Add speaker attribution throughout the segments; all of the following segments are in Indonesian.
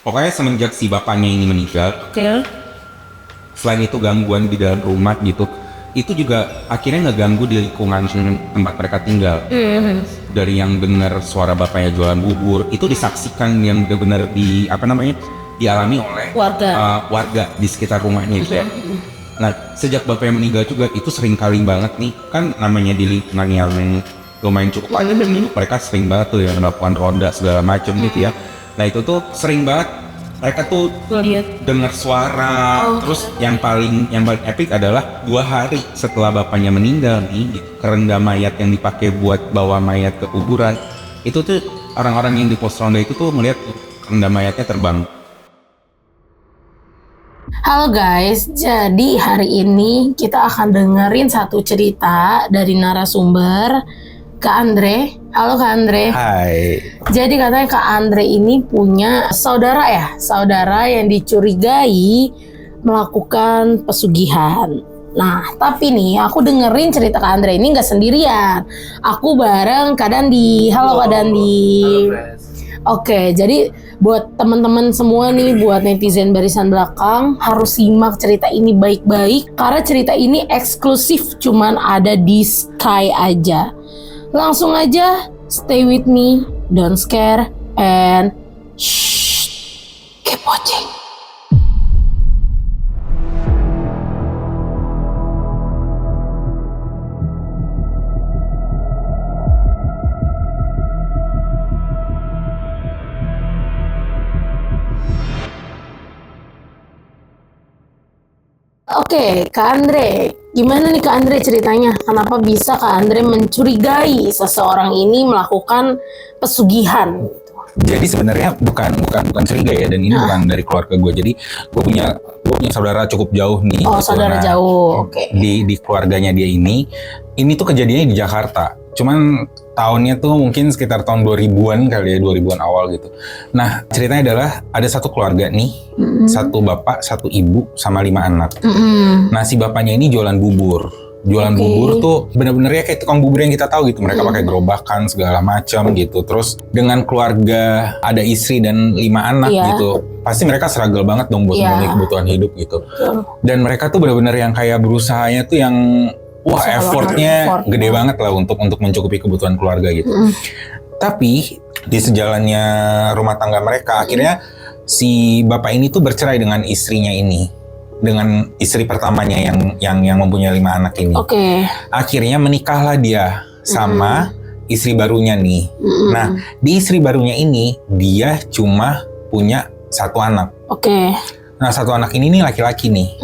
Speaker 1: Pokoknya semenjak si bapaknya ini meninggal,
Speaker 2: Oke.
Speaker 1: selain itu gangguan di dalam rumah gitu, itu juga akhirnya ngeganggu di lingkungan tempat mereka tinggal. Dari yang dengar suara bapaknya jualan bubur, itu disaksikan yang benar-benar dialami oleh warga di sekitar rumahnya itu ya. Nah, sejak bapaknya meninggal juga itu sering kali banget nih, kan namanya di lingkungan yang lumayan cukup aja dan mereka sering banget tuh yang melakukan ronda segala macam gitu ya. Nah itu tuh sering banget mereka tuh dengar suara. Terus yang paling epic adalah 2 hari setelah bapaknya meninggal nih, kerenda mayat yang dipakai buat bawa mayat ke kuburan, itu tuh orang-orang yang di pos ronda itu tuh melihat kerenda mayatnya terbang.
Speaker 2: Halo guys, jadi hari ini kita akan dengerin satu cerita dari narasumber Kak Andre. Halo Kak Andre.
Speaker 1: Hai.
Speaker 2: Jadi katanya Kak Andre ini punya saudara yang dicurigai melakukan pesugihan. Nah, tapi nih aku dengerin cerita Kak Andre ini nggak sendirian. Aku bareng Kak Dandi. Halo Kak Dandi. Oke, jadi buat teman-teman semua nih, buat netizen barisan belakang, harus simak cerita ini baik-baik karena cerita ini eksklusif, cuman ada di Sky aja. Langsung aja, stay with me, don't scare, and keep watching. Oke, Kak Andre, gimana nih Kak Andre ceritanya? Kenapa bisa Kak Andre mencurigai seseorang ini melakukan pesugihan?
Speaker 1: Jadi sebenarnya bukan curiga ya, dan ini bukan dari keluarga gue. Jadi gue punya saudara cukup jauh nih.
Speaker 2: Oh,
Speaker 1: gitu.
Speaker 2: saudara jauh. Oke.
Speaker 1: Di keluarganya dia ini tuh kejadiannya di Jakarta. Cuman tahunnya tuh mungkin sekitar tahun 2000-an kali ya, 2000-an awal gitu. Nah, ceritanya adalah ada satu keluarga nih, satu bapak, satu ibu, sama 5 anak. Nah, si bapaknya ini jualan bubur. Bubur tuh bener-bener ya kayak tukang bubur yang kita tahu gitu. Mereka pakai gerobakan segala macam gitu. Terus dengan keluarga, ada istri dan 5 anak gitu. Pasti mereka struggle banget dong buat memenuhi kebutuhan hidup gitu. Dan mereka tuh bener-bener yang kayak berusahanya tuh yang effortnya gede banget lah untuk mencukupi kebutuhan keluarga gitu. Tapi di sejalannya rumah tangga mereka, akhirnya si bapak ini tuh bercerai dengan istrinya ini, dengan istri pertamanya yang mempunyai 5 anak ini. Akhirnya menikahlah dia sama istri barunya nih. Nah, di istri barunya ini dia cuma punya 1 anak. Nah, 1 anak ini nih laki-laki nih.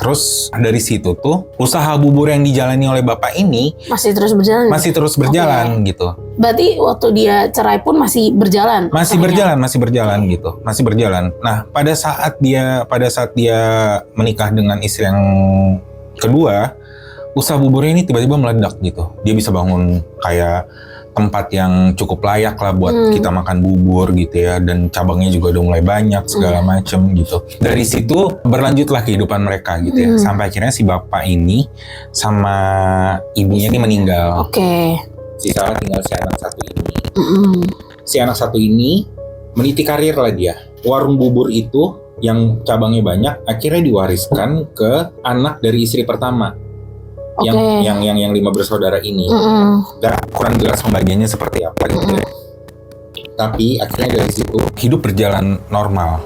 Speaker 1: Terus dari situ tuh usaha bubur yang dijalani oleh bapak ini
Speaker 2: masih terus berjalan.
Speaker 1: Gitu.
Speaker 2: Berarti waktu dia cerai pun masih berjalan.
Speaker 1: Masih berjalan gitu. Masih berjalan. Nah, pada saat dia menikah dengan istri yang kedua, usaha buburnya ini tiba-tiba meledak gitu. Dia bisa bangun kayak tempat yang cukup layak lah buat kita makan bubur gitu ya, dan cabangnya juga udah mulai banyak segala macem gitu. Dari situ berlanjutlah kehidupan mereka gitu ya, sampai akhirnya si bapak ini sama ibunya ini meninggal. Sisa tinggal si anak satu ini. Si anak satu ini meniti karir lah dia. Warung bubur itu yang cabangnya banyak akhirnya diwariskan ke anak dari istri pertama. Yang 5 bersaudara ini. Gak kurang jelas pembagiannya seperti apa gitu ya. Tapi akhirnya dari situ hidup berjalan normal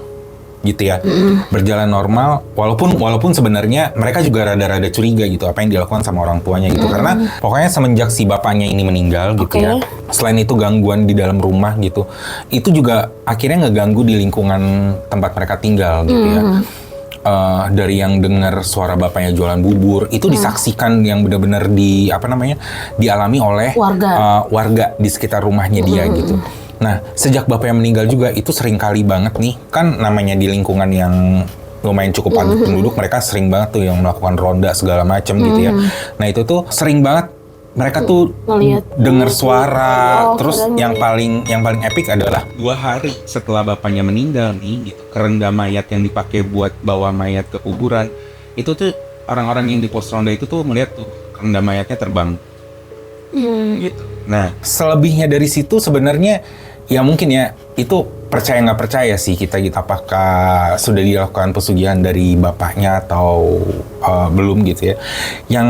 Speaker 1: gitu ya. Berjalan normal walaupun sebenarnya mereka juga rada-rada curiga gitu apa yang dilakukan sama orang tuanya gitu. Karena pokoknya semenjak si bapaknya ini meninggal gitu ya. Selain itu gangguan di dalam rumah gitu. Itu juga akhirnya ngeganggu di lingkungan tempat mereka tinggal gitu ya. Dari yang dengar suara bapaknya jualan bubur itu disaksikan yang benar-benar dialami oleh warga di sekitar rumahnya dia gitu. Nah, sejak bapaknya meninggal juga itu sering kali banget nih, kan namanya di lingkungan yang lumayan cukup padat penduduk, mereka sering banget tuh yang melakukan ronda segala macam gitu ya. Nah, itu tuh sering banget mereka tuh dengar suara. Terus yang paling epic adalah 2 hari setelah bapaknya meninggal nih, gitu, kerenda mayat yang dipakai buat bawa mayat ke kuburan, itu tuh orang-orang yang di pos ronda itu tuh melihat tuh kerenda mayatnya terbang. Gitu. Nah, selebihnya dari situ sebenarnya ya mungkin ya itu percaya nggak percaya sih kita gitu, apakah sudah dilakukan pesugihan dari bapaknya atau belum gitu ya. Yang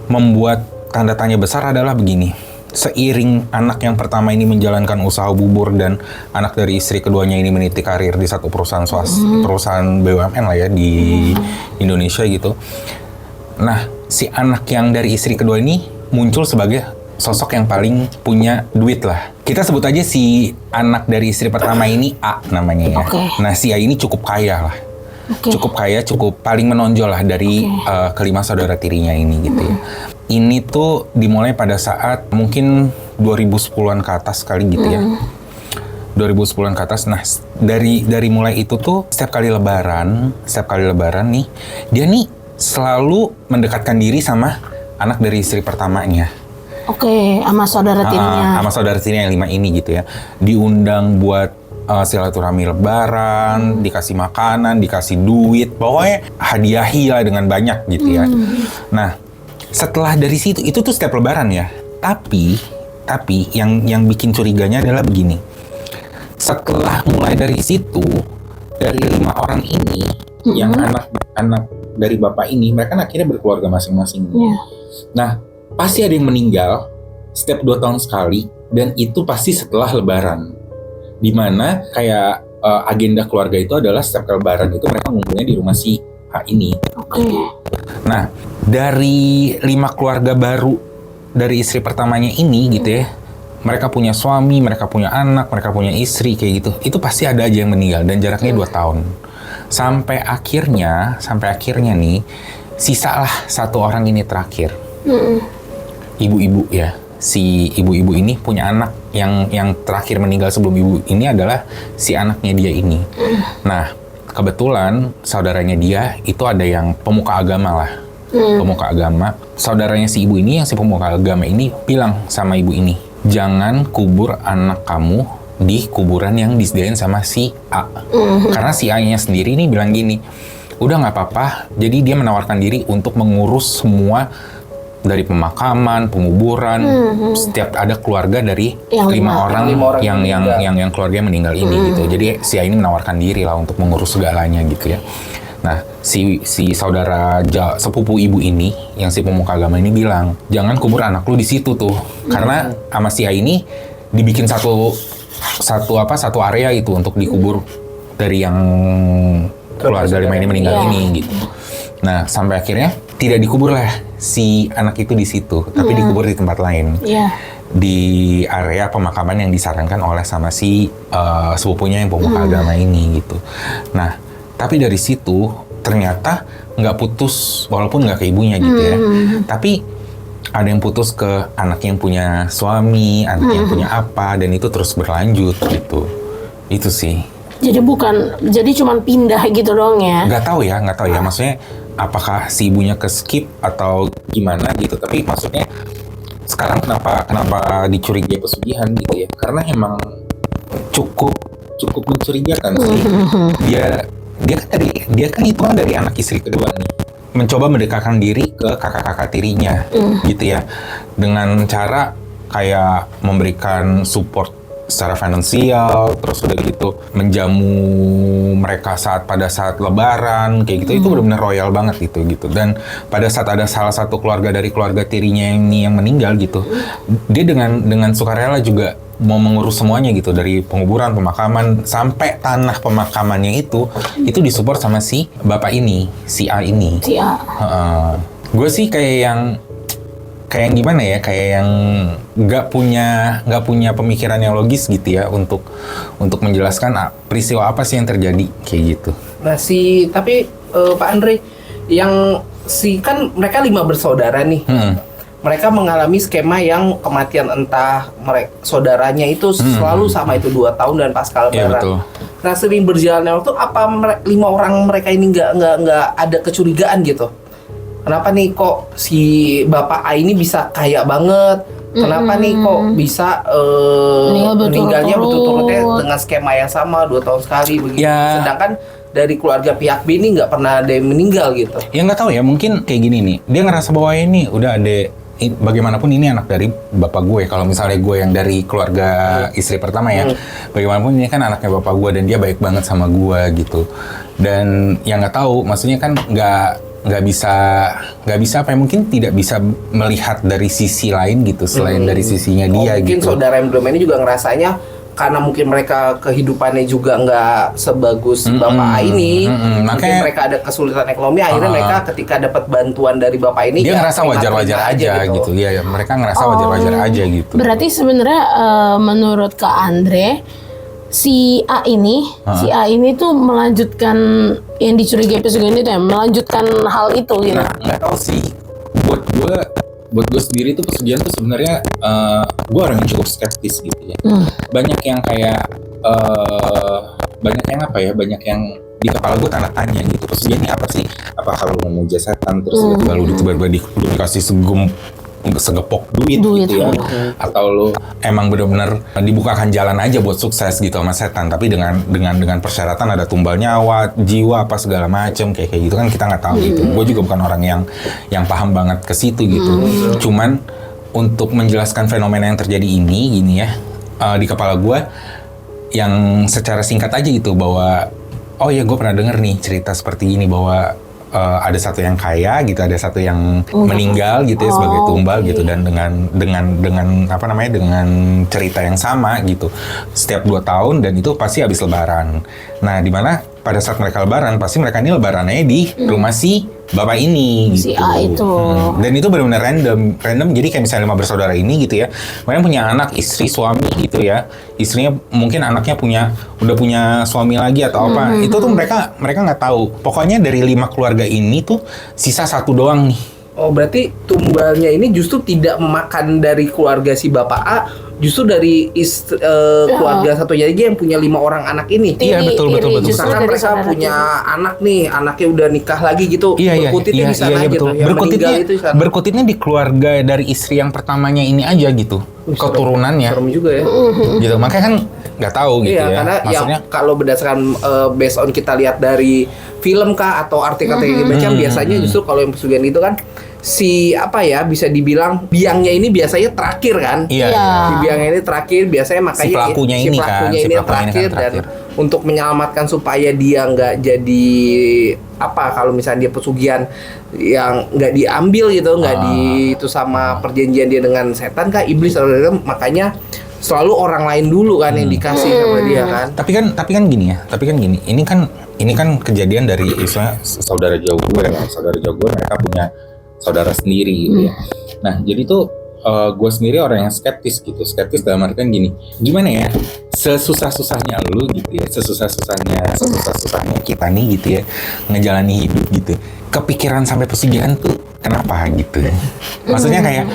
Speaker 1: membuat tanda tanya besar adalah begini. Seiring anak yang pertama ini menjalankan usaha bubur dan anak dari istri keduanya ini meniti karir di satu perusahaan perusahaan BUMN lah ya di Indonesia gitu. Nah, si anak yang dari istri kedua ini muncul sebagai sosok yang paling punya duit lah. Kita sebut aja si anak dari istri pertama ini A namanya ya. Nah, si A ini cukup kaya lah. Cukup kaya, cukup paling menonjol lah dari kelima saudara tirinya ini gitu ya. Ini tuh dimulai pada saat mungkin 2010-an ke atas kali gitu ya. 2010-an ke atas. Nah, dari mulai itu tuh setiap kali lebaran nih, dia nih selalu mendekatkan diri sama anak dari istri pertamanya.
Speaker 2: Sama saudara tirinya.
Speaker 1: Sama saudara tirinya yang 5 ini gitu ya. Diundang buat silaturahmi lebaran, dikasih makanan, dikasih duit, pokoknya hadiahi lah dengan banyak gitu ya. Nah, setelah dari situ, itu tuh setiap lebaran ya. Tapi yang bikin curiganya adalah begini. Setelah mulai dari situ, dari 5 orang ini, yang anak dari bapak ini, mereka akhirnya berkeluarga masing-masing. Nah, pasti ada yang meninggal setiap 2 tahun sekali, dan itu pasti setelah lebaran. Dimana kayak agenda keluarga itu adalah setiap lebaran itu mereka ngumpulnya di rumah si A ini. Nah, dari 5 keluarga baru dari istri pertamanya ini gitu ya, mereka punya suami, mereka punya anak, mereka punya istri kayak gitu. Itu pasti ada aja yang meninggal dan jaraknya 2 tahun. Sampai akhirnya nih, sisalah 1 orang ini terakhir. Ibu-ibu ya. Si ibu-ibu ini punya anak yang terakhir meninggal sebelum ibu ini adalah si anaknya dia ini. Nah, kebetulan saudaranya dia itu ada yang pemuka agama lah. Pemuka agama. Saudaranya si ibu ini, yang si pemuka agama ini bilang sama ibu ini, jangan kubur anak kamu di kuburan yang disediain sama si A. Karena si A-nya sendiri ini bilang gini, udah nggak apa-apa. Jadi dia menawarkan diri untuk mengurus semua dari pemakaman, penguburan, setiap ada keluarga dari 5 orang yang keluarga meninggal ini gitu. Jadi si A ini menawarkan diri lah untuk mengurus segalanya gitu ya. Nah, si saudara sepupu ibu ini, yang si pemuka agama ini bilang, jangan kubur anak lu di situ tuh, karena sama si A ini dibikin satu area itu untuk dikubur dari yang keluarga 5 ini meninggal ini gitu. Nah, sampai akhirnya tidak dikubur lah si anak itu di situ, tapi dikubur di tempat lain. Di area pemakaman yang disarankan oleh sama si sepupunya yang pemuka agama ini gitu. Nah, tapi dari situ ternyata nggak putus, walaupun nggak ke ibunya gitu ya. Tapi ada yang putus ke anak yang punya suami, anak yang punya apa, dan itu terus berlanjut gitu. Itu sih.
Speaker 2: Jadi cuman pindah gitu doang ya?
Speaker 1: Nggak tahu ya. Maksudnya apakah si ibunya ke skip atau gimana gitu. Tapi maksudnya sekarang kenapa dicurigai pesugihan gitu ya? Karena emang cukup mencurigakan sih. Dia kan itu kan dari anak istri kedua nih. Mencoba mendekatkan diri ke kakak-kakak tirinya gitu ya. Dengan cara kayak memberikan support secara finansial, terus udah gitu menjamu mereka pada saat lebaran kayak gitu. Itu benar-benar royal banget gitu. Dan pada saat ada salah satu keluarga dari keluarga tirinya ini yang meninggal gitu, dia dengan sukarela juga mau mengurus semuanya gitu, dari penguburan, pemakaman, sampai tanah pemakamannya itu disupport sama si bapak ini, si A ini. Gue sih kayak yang gimana ya, kayak yang nggak punya pemikiran yang logis gitu ya untuk menjelaskan peristiwa apa sih yang terjadi kayak gitu.
Speaker 3: Nah tapi Pak Andre, kan mereka 5 bersaudara nih. Mereka mengalami skema yang kematian entah saudaranya itu selalu sama itu 2 tahun dan pasca lebaran.
Speaker 1: Iya, betul.
Speaker 3: Nah, sering berjalannya waktu, apa 5 orang mereka ini nggak ada kecurigaan gitu? Kenapa nih kok si Bapak A ini bisa kaya banget? Kenapa nih kok bisa meninggalnya betul-betul dengan skema yang sama 2 tahun sekali begitu? Ya. Sedangkan dari keluarga pihak B ini nggak pernah ada yang meninggal gitu.
Speaker 1: Ya nggak tahu ya, mungkin kayak gini nih. Dia ngerasa bahwa ini udah bagaimanapun ini anak dari bapak gue. Kalau misalnya gue yang dari keluarga istri pertama ya, bagaimanapun ini kan anaknya bapak gue dan dia baik banget sama gue gitu. Dan yang nggak tahu, maksudnya kan nggak bisa apa ya, mungkin tidak bisa melihat dari sisi lain gitu selain dari sisinya dia
Speaker 3: mungkin
Speaker 1: gitu.
Speaker 3: saudara yang belum ini juga ngerasanya karena mungkin mereka kehidupannya juga nggak sebagus bapak ini, mungkin
Speaker 1: Makanya
Speaker 3: mereka ada kesulitan ekonomi, akhirnya mereka ketika dapat bantuan dari bapak ini
Speaker 1: dia
Speaker 3: ya
Speaker 1: ngerasa wajar-wajar aja gitu. Ya mereka ngerasa wajar-wajar aja gitu.
Speaker 2: Berarti sebenarnya menurut Kak Andre, si A ini tuh melanjutkan yang dicurigai pesugihan itu ya, melanjutkan hal itu gitu.
Speaker 1: Nah, nggak tahu sih. Buat gue sendiri tuh pesugihan tuh sebenarnya gue orang yang cukup skeptis gitu ya. Banyak yang kayak banyak yang di kepala gue tanda tanya gitu. Pesugihan ini apa sih? Apa kalau mau memuja setan terus tiba-tiba dikasih segepok duit gitu ya, atau lo emang benar-benar dibukakan jalan aja buat sukses gitu sama setan, tapi dengan persyaratan ada tumbal nyawa, jiwa apa segala macem kayak gitu kan kita nggak tahu gitu. Gue juga bukan orang yang paham banget ke situ gitu. Cuman untuk menjelaskan fenomena yang terjadi ini gini ya, di kepala gue yang secara singkat aja gitu bahwa oh ya gue pernah denger nih cerita seperti ini bahwa ada satu yang kaya gitu, ada satu yang meninggal gitu ya sebagai tumbal gitu, dan dengan apa namanya, dengan cerita yang sama gitu setiap 2 tahun, dan itu pasti habis lebaran. Nah di mana pada saat mereka lebaran pasti mereka ini lebarannya di rumah si bapak ini gitu.
Speaker 2: Si A itu.
Speaker 1: Dan itu benar-benar random. Jadi kayak misalnya 5 bersaudara ini gitu ya, mereka punya anak, istri, suami gitu ya. Istrinya mungkin anaknya udah punya suami lagi atau apa. Itu tuh mereka nggak tahu. Pokoknya dari 5 keluarga ini tuh sisa 1 doang nih.
Speaker 3: Oh berarti tumbalnya ini justru tidak memakan dari keluarga si bapak A, justru dari keluarga satunya lagi yang punya 5 orang anak ini.
Speaker 1: Iya betul.
Speaker 3: Misalkan mereka punya anak nih, anaknya udah nikah lagi gitu, berkutitnya di sana gitu.
Speaker 1: Betul. Berkutitnya di keluarga dari istri yang pertamanya ini aja gitu, keturunannya.
Speaker 3: Serem juga ya.
Speaker 1: Gitu, makanya kan nggak tahu gitu ya.
Speaker 3: Karena
Speaker 1: maksudnya
Speaker 3: kalau berdasarkan based on kita lihat dari film kah atau artikel yang dibaca, biasanya justru kalau yang pesugihan itu kan si apa ya, bisa dibilang biangnya ini biasanya terakhir kan.
Speaker 1: Iya.
Speaker 3: Si biangnya ini terakhir biasanya, makanya
Speaker 1: si pelakunya ini
Speaker 3: terakhir. Dan untuk menyelamatkan supaya dia nggak jadi apa, kalau misalnya dia pesugihan yang nggak diambil gitu, nggak itu sama perjanjian dia dengan setan kah, iblis atau makanya selalu orang lain dulu kan yang dikasih sama dia kan.
Speaker 1: Tapi kan gini. Ini kan kejadian dari istilah saudara jauh gue mereka punya saudara sendiri gitu ya. Nah, jadi tuh gue sendiri orang yang skeptis gitu. Skeptis dalam artian gini, gimana ya? Sesusah-susahnya lu gitu ya, sesusah-susahnya kita nih gitu ya, ngejalani hidup gitu. Kepikiran sampai pesugihan tuh kenapa gitu? Maksudnya kayak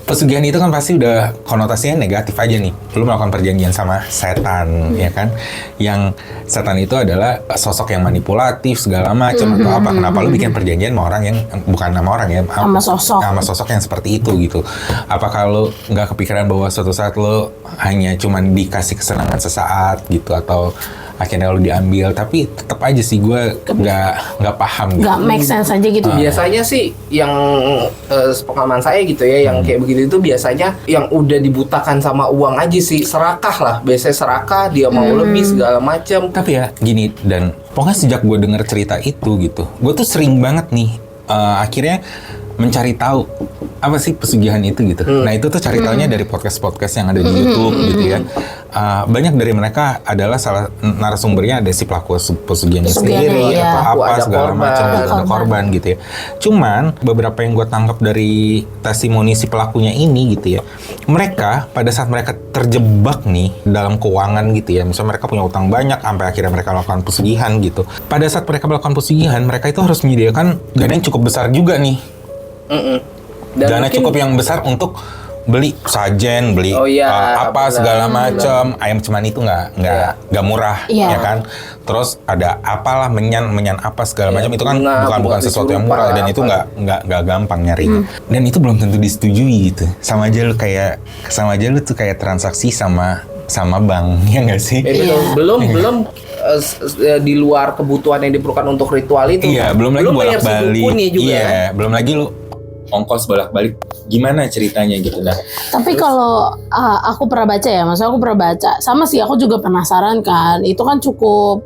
Speaker 1: pesugihan itu kan pasti udah konotasinya negatif aja nih. Lu melakukan perjanjian sama setan, ya kan? Yang setan itu adalah sosok yang manipulatif segala macam atau apa. Kenapa lu bikin perjanjian sama orang yang bukan sama orang ya? Sama sosok yang seperti itu gitu. Apa kalau nggak kepikiran bahwa suatu saat lu hanya cuman dikasih kesenangan sesaat gitu, atau akhirnya lu diambil, tapi tetap aja sih gue nggak paham gitu.
Speaker 2: Nggak make sense aja gitu.
Speaker 3: Biasanya sih yang pengalaman saya gitu ya, yang kayak begitu itu biasanya yang udah dibutakan sama uang aja sih, serakah lah, biasanya serakah, dia mau lebih segala macam.
Speaker 1: Tapi ya gini, dan pokoknya sejak gue denger cerita itu gitu, gue tuh sering banget nih akhirnya mencari tahu apa sih pesugihan itu gitu. Nah itu tuh cari taunya dari podcast-podcast yang ada di YouTube gitu ya. Banyak dari mereka adalah salah narasumbernya ada si pelaku pesugihannya sendiri atau apa segala macam, ada korban gitu ya. Cuman beberapa yang gue tangkap dari testimoni si pelakunya ini gitu ya, mereka pada saat mereka terjebak nih dalam keuangan gitu ya, misalnya mereka punya utang banyak sampai akhirnya mereka melakukan pesugihan gitu. Pada saat mereka melakukan pesugihan, mereka itu harus menyediakan dana yang cukup besar juga nih. Dana cukup yang besar untuk beli sajen, beli segala macam. Ayam cuman itu nggak murah, ya kan. Terus ada apalah menyan apa segala macam, itu kan bukan sesuatu yang murah, dan itu nggak gampang nyarinya. Dan itu belum tentu disetujui gitu. Sama aja lu tuh kayak transaksi sama bank, ya nggak sih?
Speaker 3: Belum di luar kebutuhan yang diperlukan untuk ritual itu.
Speaker 1: Iya, belum lagi bolak-balik.
Speaker 3: Juga.
Speaker 1: Iya, belum lagi lu ongkos bolak-balik. Gimana ceritanya gitu nah.
Speaker 2: Tapi kalau aku pernah baca ya, maksudnya aku pernah baca. Sama sih, aku juga penasaran kan. Itu kan cukup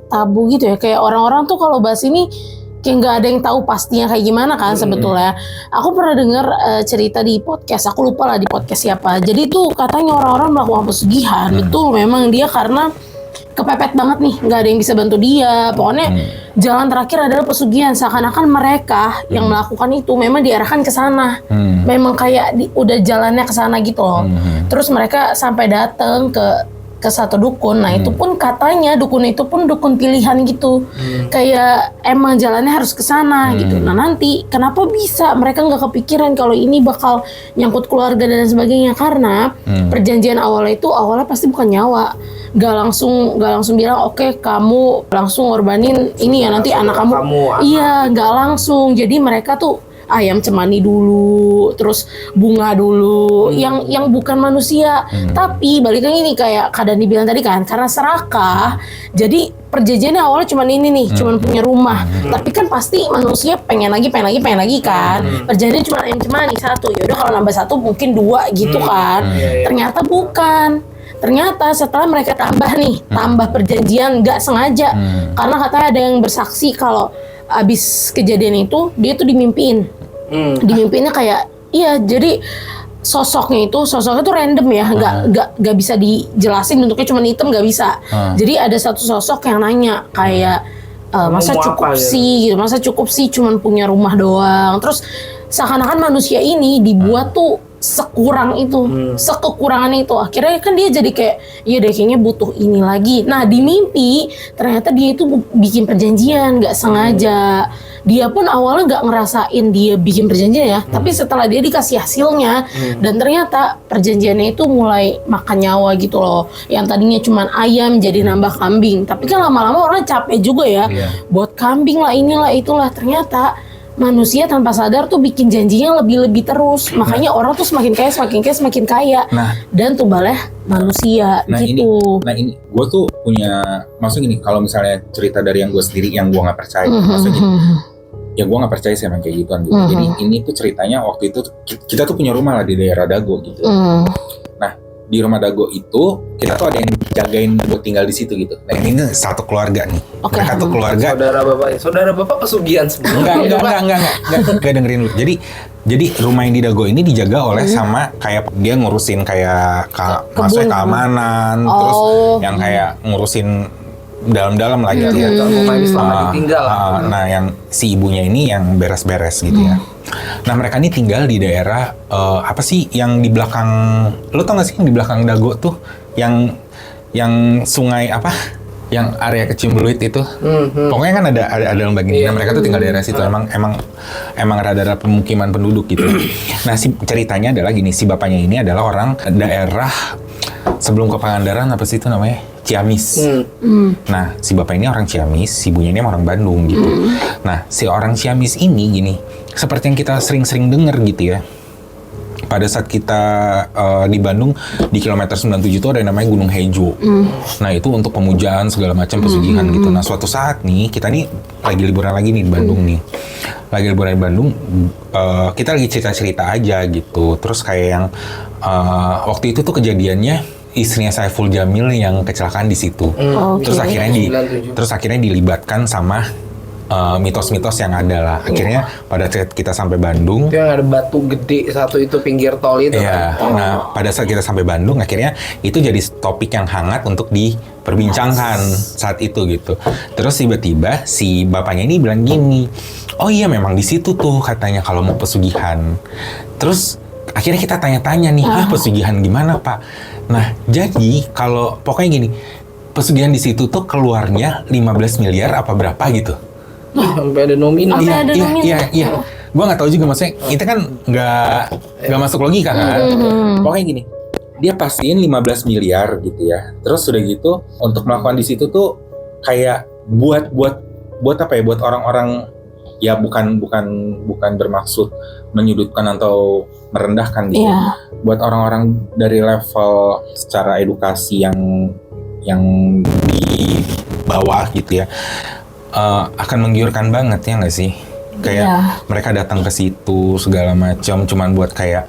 Speaker 2: tabu gitu ya. Kayak orang-orang tuh kalau bahas ini kayak nggak ada yang tahu pastinya kayak gimana kan sebetulnya. Aku pernah dengar cerita di podcast. Aku lupa lah di podcast siapa. Jadi tuh katanya orang-orang melakukan pesugihan. Betul, memang dia karena kepepet banget nih, nggak ada yang bisa bantu dia. Pokoknya jalan terakhir adalah pesugihan. Seakan-akan mereka yang melakukan itu memang diarahkan ke sana. Memang kayak udah jalannya ke sana gitu loh. Terus mereka sampai datang ke satu dukun. Nah itu pun katanya dukun itu pun dukun pilihan gitu. Kayak emang jalannya harus ke sana gitu. Nah nanti kenapa bisa mereka nggak kepikiran kalau ini bakal nyangkut keluarga dan sebagainya, karena perjanjian awalnya pasti bukan nyawa. Gak langsung bilang oke, kamu langsung ngorbanin ini ya nanti anak kamu. Iya, gak langsung. Jadi mereka tuh ayam cemani dulu, terus bunga dulu, yang bukan manusia. Tapi balik lagi nih kayak Kadani bilang tadi kan, karena serakah, jadi perjanjiannya awalnya cuma ini nih, cuma punya rumah. Tapi kan pasti manusia pengen lagi kan. Perjanjiannya cuma ayam cemani satu. Yaudah kalau nambah satu mungkin dua gitu kan. Ternyata bukan. Ternyata setelah mereka tambah perjanjian nggak sengaja, karena katanya ada yang bersaksi kalau abis kejadian itu dia tuh dimimpiin. Dimimpiinnya kayak jadi sosoknya tuh random ya, nggak bisa dijelasin, bentuknya cuma hitam, nggak bisa. Jadi ada satu sosok yang nanya kayak masa cukup sih cuman punya rumah doang. Terus seakan-akan manusia ini dibuat tuh sekurang itu, sekekurangan itu. Akhirnya kan dia jadi kayak, iya deh kayaknya butuh ini lagi. Nah di mimpi ternyata dia itu bikin perjanjian, nggak sengaja. Dia pun awalnya nggak ngerasain dia bikin perjanjian ya, tapi setelah dia dikasih hasilnya, dan ternyata perjanjiannya itu mulai makan nyawa gitu loh. Yang tadinya cuma ayam jadi nambah kambing. Tapi kan lama-lama orang capek juga ya, buat kambing lah inilah itulah. Ternyata manusia tanpa sadar tuh bikin janjinya lebih-lebih terus. Makanya orang tuh semakin kaya.
Speaker 1: Nah,
Speaker 2: dan tumbalnya manusia gitu.
Speaker 1: Ini gue tuh punya, maksudnya gini, kalau misalnya cerita dari yang gue sendiri yang gue nggak percaya, maksudnya gini, ya gue nggak percaya sih emang kayak gituan gitu. Jadi ini tuh ceritanya waktu itu kita tuh punya rumah lah di daerah Dago gitu. Nah di rumah Dago itu kita tuh ada yang jagain buat tinggal di situ gitu. Nah ini satu keluarga nih. Mereka tuh keluarga.
Speaker 3: Saudara bapak pesugihan semua.
Speaker 1: Enggak dengerin lu. Jadi rumah yang di Dago ini dijaga oleh sama kayak dia ngurusin kayak maksudnya keamanan, terus yang kayak ngurusin dalam-dalam lah gitu ya. Nah yang si ibunya ini yang beres-beres gitu ya. Nah mereka ini tinggal di daerah apa sih yang di belakang, lo tau gak sih yang di belakang Dago tuh yang sungai apa, yang area Kecimbeluit itu, pokoknya kan ada lembaga ini. Nah mereka tuh tinggal di daerah situ, emang rada-rada pemukiman penduduk gitu. Nah si ceritanya adalah gini, si bapaknya ini adalah orang daerah sebelum ke Pangandaran, apa sih itu namanya, Ciamis. Nah si bapak ini orang Ciamis, si ibunya ini orang Bandung gitu. Nah si orang Ciamis ini gini, seperti yang kita sering-sering dengar gitu ya. Pada saat kita di Bandung di kilometer 97 itu ada yang namanya Gunung Hejo. Nah itu untuk pemujaan segala macam pesugihan gitu. Nah suatu saat nih kita nih lagi liburan lagi nih di Bandung nih. Lagi liburan di Bandung, kita lagi cerita-cerita aja gitu. Terus kayak yang waktu itu tuh kejadiannya istrinya Saiful Jamil yang kecelakaan di situ. Terus akhirnya dilibatkan sama mitos-mitos yang ada lah. Akhirnya pada saat kita sampai Bandung,
Speaker 3: itu yang ada batu gede satu itu pinggir tol itu.
Speaker 1: Iya. Nah pada saat kita sampai Bandung, akhirnya itu jadi topik yang hangat untuk diperbincangkan saat itu gitu. Terus tiba-tiba si bapaknya ini bilang gini, oh iya memang di situ tuh katanya kalau mau pesugihan. Terus akhirnya kita tanya-tanya nih, pesugihan gimana Pak? Nah jadi kalau pokoknya gini, pesugihan di situ tuh keluarnya 15 miliar apa berapa gitu.
Speaker 3: Sampai ada nominal.
Speaker 1: Iya. Gue nggak tahu juga, maksudnya kita kan nggak masuk logika kan. Pokoknya gini, dia pastiin 15 miliar gitu ya. Terus udah gitu untuk melakukan di situ tuh kayak buat apa ya? Buat orang-orang ya bukan bermaksud menyudutkan atau merendahkan gitu. Buat orang-orang dari level secara edukasi yang di bawah gitu ya. Akan menggiurkan banget ya nggak sih? Kayak mereka datang ke situ segala macam cuman buat kayak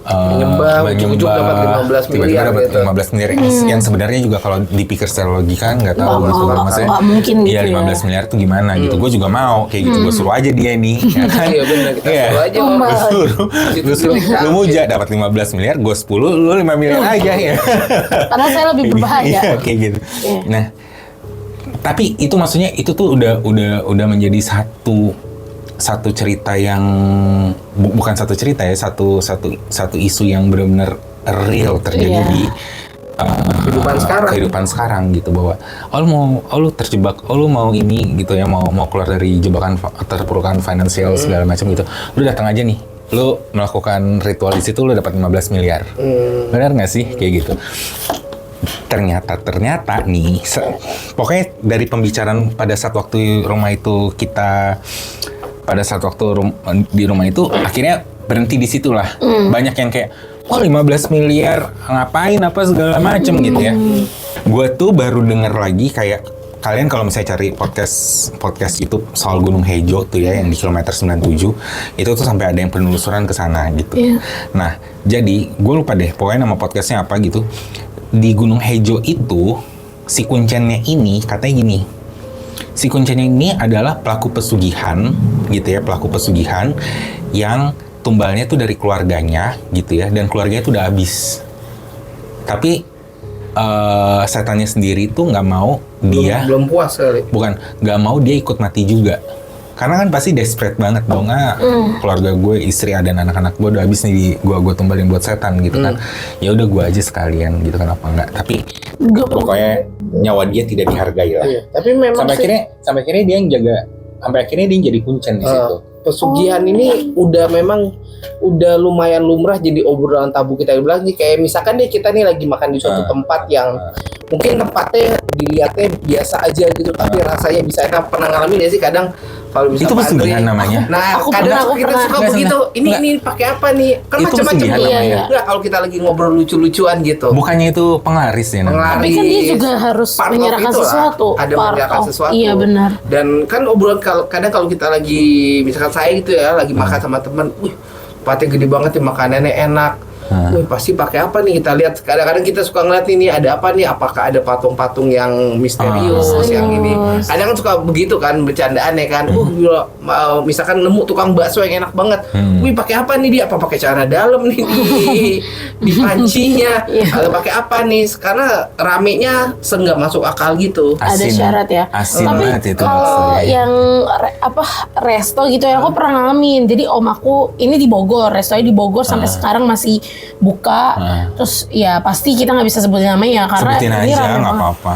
Speaker 3: Menyembah, ujung-ujung dapat 15
Speaker 1: tiba-tiba
Speaker 3: miliar
Speaker 1: dapat
Speaker 3: gitu.
Speaker 1: 15 miliar yang sebenarnya juga kalau dipikir secara logika nggak tahu gitu kan maksudnya.
Speaker 2: Nggak mungkin gitu
Speaker 1: Iya 15
Speaker 2: ya.
Speaker 1: miliar tuh gimana gitu. Gue juga mau kayak gitu. Gue suruh aja dia nih. Ya kan?
Speaker 3: Iya benar, kita
Speaker 1: Iya.
Speaker 3: suruh aja
Speaker 2: Oh,
Speaker 3: Om.
Speaker 2: Mbak.
Speaker 1: Gue suruh lu muja dapat 15 miliar, gue 10, lu 5 miliar aja ya.
Speaker 2: Karena saya lebih berbahaya.
Speaker 1: Iya, kayak gitu.
Speaker 2: Iya.
Speaker 1: Nah, tapi itu maksudnya itu tuh udah menjadi satu cerita yang bukan satu cerita ya, satu isu yang benar-benar real terjadi
Speaker 2: Iya.
Speaker 1: di
Speaker 3: kehidupan sekarang
Speaker 1: gitu bahwa lu terjebak, lu mau ini gitu ya, mau keluar dari jebakan terpurukan finansial segala macam gitu. Lu datang aja nih. Lu melakukan ritual di situ lu dapat 15 miliar. Benar nggak sih kayak gitu? Ternyata nih pokoknya dari pembicaraan pada saat waktu rumah itu pada saat waktu di rumah itu akhirnya berhenti di situlah. Banyak yang kayak 15 miliar ngapain apa segala macem gitu ya. Gue tuh baru denger lagi kayak kalian kalau misalnya cari podcast itu soal Gunung Hejo tuh ya yang di kilometer 97 itu tuh sampai ada yang penelusuran ke sana gitu. Nah, jadi gue lupa deh pokoknya nama podcastnya apa gitu. Di Gunung Hejo itu si kuncennya ini katanya gini. Si kuncennya ini adalah pelaku pesugihan gitu ya, pelaku pesugihan yang tumbalnya tuh dari keluarganya gitu ya, dan keluarganya tuh udah habis. Tapi setannya sendiri tuh nggak mau dia
Speaker 3: belum puas kali.
Speaker 1: bukan nggak mau dia ikut mati juga. Karena kan pasti desperate banget dong, keluarga gue, istri dan anak-anak gue udah habis nih, gue tumbalin buat setan gitu kan. Ya udah gue aja sekalian gitu kan apa enggak. Tapi pokoknya nyawa dia tidak dihargai lah.
Speaker 3: Iya. Tapi memang
Speaker 1: Sampai akhirnya dia yang jaga, sampai akhirnya dia yang jadi kuncen di situ.
Speaker 3: pesugihan ini udah lumayan lumrah jadi obrolan tabu kita bilang nih, kayak misalkan nih kita nih lagi makan di suatu tempat yang mungkin tempatnya dilihatnya biasa aja gitu, tapi rasanya bisa enak. Pernah ngalamin ya sih kadang kalau bisa
Speaker 1: Itu pesugihan namanya.
Speaker 3: Nah,
Speaker 2: Aku
Speaker 3: kadang
Speaker 2: pernah,
Speaker 3: kita suka
Speaker 1: Nggak,
Speaker 3: begitu.
Speaker 1: nggak.
Speaker 3: Ini pakai apa nih? Kan
Speaker 1: Itu
Speaker 3: macam-macam.
Speaker 1: pesugihan namanya.
Speaker 3: Enggak, kalau kita lagi ngobrol lucu-lucuan gitu.
Speaker 1: Bukannya itu penglaris ya namanya?
Speaker 2: Tapi kan dia juga harus
Speaker 3: Part of
Speaker 2: menyerahkan
Speaker 3: itulah.
Speaker 2: sesuatu.
Speaker 3: Ada menyerahkan sesuatu.
Speaker 2: Iya benar.
Speaker 3: Dan kan obrolan kadang kalau kita lagi misalkan saya gitu ya lagi makan sama teman, wih tempatnya gede banget nih, makanannya enak. Wih pasti pakai apa nih, kita lihat kadang-kadang kita suka ngeliat ini ada apa nih, apakah ada patung-patung yang misterius yang ini. Kadang kan suka begitu kan bercandaan ya kan. Gila, misalkan nemu tukang bakso yang enak banget. Wih pakai apa nih dia? Apa pakai celana dalam nih di pancinya? Atau pakai apa nih? Karena ramenya nggak masuk akal gitu.
Speaker 2: Ada syarat ya.
Speaker 1: Asin
Speaker 2: Tapi
Speaker 1: banget itu
Speaker 2: kalau
Speaker 1: maksudnya.
Speaker 2: yang resto gitu ya, aku pernah ngalamin. Jadi om aku ini di Bogor, restonya di Bogor sampai sekarang masih buka. Terus ya pasti kita nggak bisa sebutin namanya karena
Speaker 1: Sebutin
Speaker 2: ini
Speaker 1: aja
Speaker 2: rame
Speaker 1: nggak
Speaker 2: banget.
Speaker 1: apa-apa.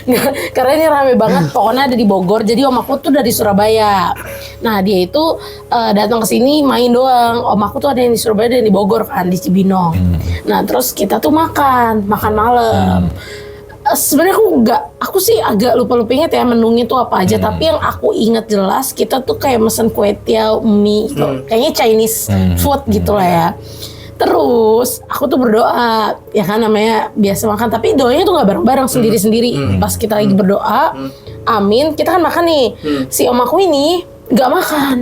Speaker 2: Nggak, karena ini rame banget. Pokoknya ada di Bogor. Jadi om aku tuh dari Surabaya. Nah dia itu datang ke sini main doang. Om aku tuh ada yang di Surabaya dan di Bogor kan, di Cibinong. Nah terus kita tuh makan malam. Sebenarnya aku sih agak lupa ingat ya menunya tuh apa aja. Tapi yang aku inget jelas kita tuh kayak mesen kue tiaw, mie, gitu. Kayaknya Chinese food gitu lah ya. Terus aku tuh berdoa, ya kan namanya biasa makan. Tapi doanya tuh nggak bareng-bareng, sendiri-sendiri. Pas kita lagi berdoa, amin, kita kan makan nih. Si om aku ini nggak makan.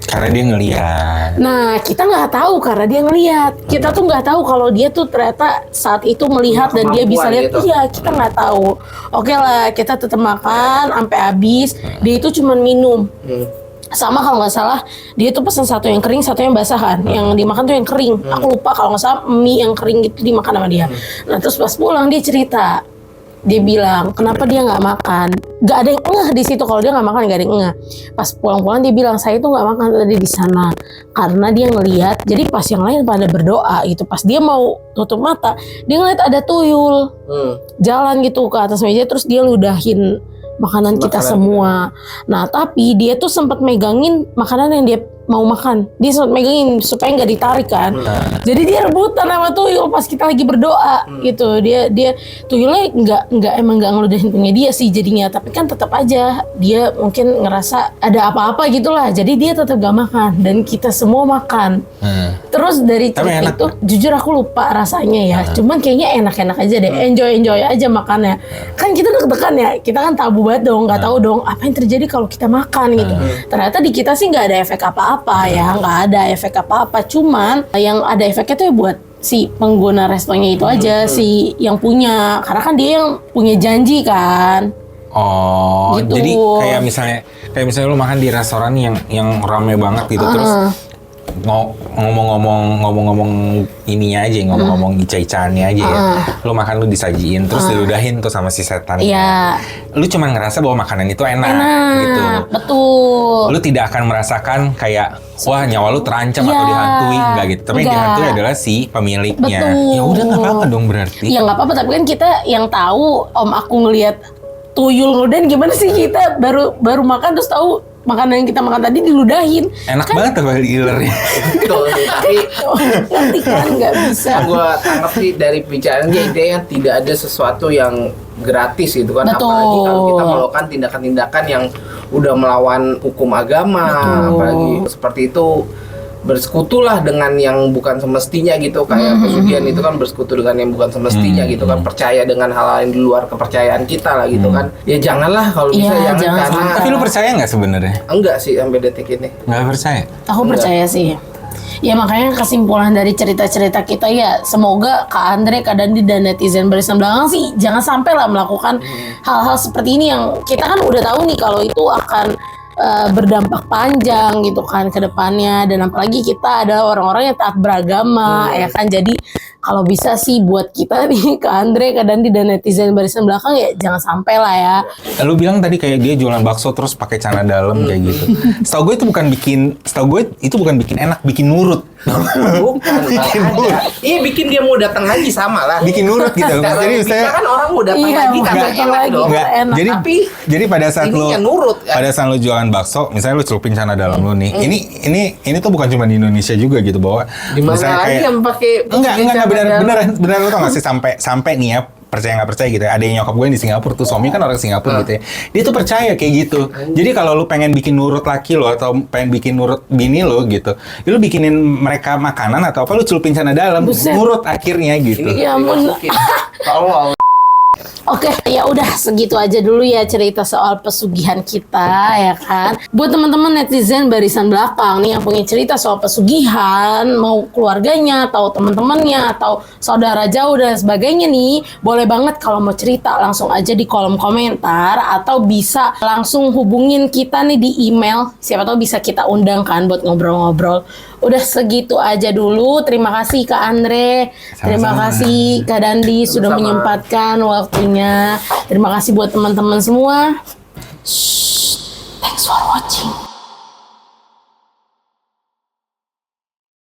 Speaker 1: Karena dia ngeliat.
Speaker 2: Nah, kita nggak tahu karena dia ngelihat. Kita tuh nggak tahu kalau dia tuh ternyata saat itu melihat dan dia bisa lihat.
Speaker 3: Gitu.
Speaker 2: Iya, kita nggak tahu. Oke lah, kita tetap makan sampai habis. Dia itu cuma minum. Sama kalau nggak salah, dia tuh pesan satu yang kering, satu yang basah kan. Yang dimakan tuh yang kering. Aku lupa kalau nggak salah mie yang kering gitu dimakan sama dia. Nah, terus pas pulang dia cerita. Dia bilang, kenapa dia nggak makan? Gak ada yang ngeh di situ kalau dia nggak makan, gak ada yang ngeh. Pas pulang-pulang dia bilang, saya tuh nggak makan tadi di sana karena dia ngelihat. Jadi pas yang lain pada berdoa gitu, pas dia mau tutup mata, dia ngeliat ada tuyul jalan gitu ke atas meja, terus dia ludahin makanan kita semua. Nah tapi dia tuh sempat megangin makanan yang dia mau makan. Dia sempat megangin supaya nggak ditarik kan. Jadi dia rebutan sama Tuyul pas kita lagi berdoa gitu. Dia Tuyulnya nggak ngeludahin punya dia sih jadinya, tapi kan tetap aja dia mungkin ngerasa ada apa-apa gitulah. Jadi dia tetap gak makan dan kita semua makan. Terus dari
Speaker 1: Tapi
Speaker 2: cerita
Speaker 1: enak
Speaker 2: itu jujur aku lupa rasanya ya. Cuman kayaknya enak-enak aja deh. Enjoy aja makannya. Kan kita deg-degan ya. Kita kan tabu banget dong, nggak tahu dong apa yang terjadi kalau kita makan gitu. Ternyata di kita sih nggak ada efek apa-apa ya, nggak ada efek apa-apa. Cuman yang ada efeknya tuh ya buat si pengguna restonya itu aja, si yang punya. Karena kan dia yang punya janji kan.
Speaker 1: Oh,
Speaker 2: Gitu.
Speaker 1: jadi kayak misalnya lu makan di restoran yang rame banget gitu, terus ngomong-ngomong ininya aja, ngomong-ngomong ica-icaannya aja ya. Lu makan, lu disajiin, terus diludahin tuh sama si setan.
Speaker 2: Iya.
Speaker 1: Lu cuma ngerasa bahwa makanan itu enak gitu.
Speaker 2: Betul.
Speaker 1: Lu tidak akan merasakan kayak wah nyawa lu terancam
Speaker 2: Iya.
Speaker 1: atau dihantui, enggak gitu. Tapi yang
Speaker 2: Enggak.
Speaker 1: dihantui adalah si pemiliknya.
Speaker 2: Betul.
Speaker 1: Ya udah nggak apa-apa dong berarti.
Speaker 2: Ya nggak apa-apa, tapi kan kita yang tahu, Om aku ngelihat Tuyul ngeludahin, gimana sih kita baru makan terus tahu makanan yang kita makan tadi diludahin.
Speaker 1: Enak banget apa ilernya.
Speaker 3: Betul. Tapi
Speaker 2: Ngerti kan, nggak bisa.
Speaker 3: yang gue tangkap sih dari pembicaraan dia, intinya tidak ada sesuatu yang gratis gitu kan.
Speaker 2: Betul.
Speaker 3: Apalagi kalau kita melakukan tindakan-tindakan yang udah melawan hukum agama.
Speaker 2: Betul.
Speaker 3: Apalagi seperti itu, bersekutulah dengan yang bukan semestinya gitu. Kayak pesugihan itu kan bersekutu dengan yang bukan semestinya gitu kan. Percaya dengan hal-hal yang di luar kepercayaan kita lah gitu kan. Ya janganlah kalau bisa
Speaker 2: Iya,
Speaker 3: jangan,
Speaker 2: jangan
Speaker 3: karena
Speaker 2: sampai.
Speaker 1: Tapi lu percaya nggak sebenarnya?
Speaker 3: enggak sih sampai detik ini.
Speaker 1: Nggak percaya.
Speaker 2: Aku percaya sih. Ya makanya kesimpulan dari cerita-cerita kita ya, semoga Kak Andre, Kak Dandi, dan netizen barisan belakang sih jangan sampai lah melakukan hal-hal seperti ini yang kita kan udah tahu nih kalau itu akan berdampak panjang gitu kan ke depannya. Dan apalagi kita adalah orang-orang yang taat beragama ya kan. Jadi kalau bisa sih buat kita nih Kak Andre, Kak Dandi, dan netizen barisan belakang ya jangan sampai lah ya.
Speaker 1: Lu bilang tadi kayak dia jualan bakso terus pakai celana dalam kayak gitu. Setahu gue itu bukan bikin enak, bikin nurut.
Speaker 3: Bukan,
Speaker 1: Bikin
Speaker 3: ada.
Speaker 1: nurut.
Speaker 3: Iya, bikin dia mau datang lagi sama lah.
Speaker 1: Bikin nurut gitu.
Speaker 3: Secara
Speaker 1: Jadi
Speaker 3: logika
Speaker 1: saya
Speaker 3: kan orang mau datang
Speaker 2: Iya,
Speaker 3: lagi
Speaker 2: mau
Speaker 3: karena
Speaker 2: datang
Speaker 3: enak
Speaker 2: lagi.
Speaker 3: dong.
Speaker 1: Enggak.
Speaker 2: enak.
Speaker 1: Jadi pada saat lu
Speaker 3: ininya nurut kan.
Speaker 1: pada saat lu jualan bakso, misalnya lu celupin celana dalam lu nih. Ini tuh bukan cuma di Indonesia juga gitu, bahwa
Speaker 3: Di mana
Speaker 1: misalnya
Speaker 3: lagi
Speaker 1: kayak
Speaker 3: yang pakai
Speaker 1: enggak
Speaker 3: celana
Speaker 1: benar lu tau gak sih sampai nih ya, percaya nggak percaya gitu ya. Ada yang nyokap gue yang di Singapura tuh, suami kan orang Singapura gitu ya. Dia tuh percaya kayak gitu. Jadi kalau lu pengen bikin nurut laki lo atau pengen bikin nurut bini lo gitu, ya lu bikinin mereka makanan atau apa, lu celupin celana dalam,
Speaker 2: Buset.
Speaker 1: nurut akhirnya gitu.
Speaker 3: Ini
Speaker 2: Ya ampun.
Speaker 3: Tolong.
Speaker 2: Oke, ya udah segitu aja dulu ya cerita soal pesugihan kita ya kan. Buat teman-teman netizen barisan belakang nih yang punya cerita soal pesugihan, mau keluarganya atau teman-temannya atau saudara jauh dan sebagainya nih, boleh banget kalau mau cerita langsung aja di kolom komentar atau bisa langsung hubungin kita nih di email. Siapa tahu bisa kita undang kan buat ngobrol-ngobrol. Udah segitu aja dulu. Terima kasih Kak Andre. Terima
Speaker 1: Sama-sama.
Speaker 2: kasih Kak Dandi sudah
Speaker 3: Sama-sama.
Speaker 2: menyempatkan waktunya. Terima kasih buat teman-teman semua. Thanks for watching.